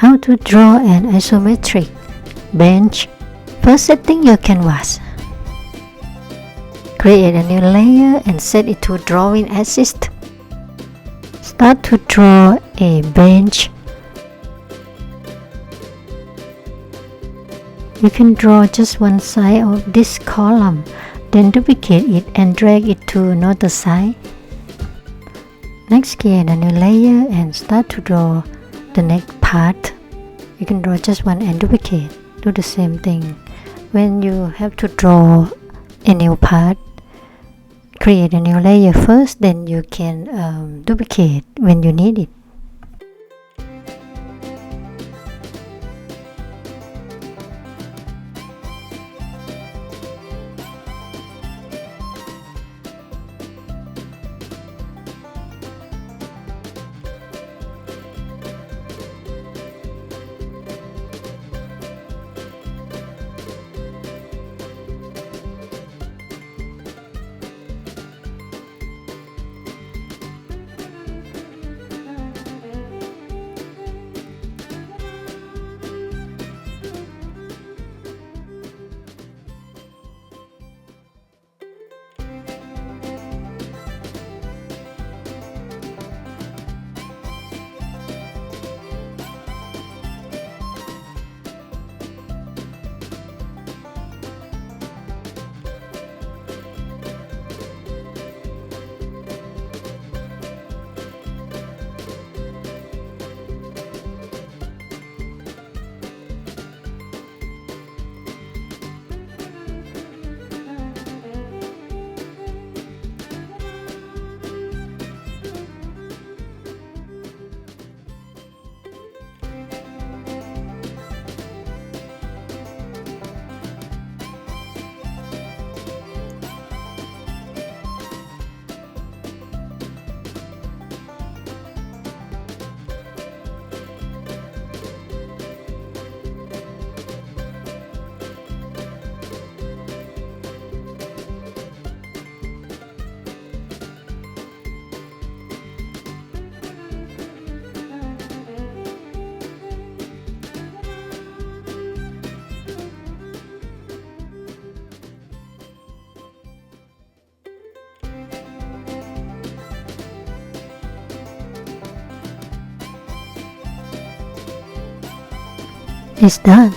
How to draw an isometric bench. First, setting your canvas. Create a new layer and set it to drawing assist. Start to draw a bench. You can draw just one side of this column, then duplicate it and drag it to another side. Next, create a new layer and start to draw the next part. You can draw just one and duplicate. Do the same thing. When you have to draw a new part, create a new layer first, then you can duplicate when you need it. It's done.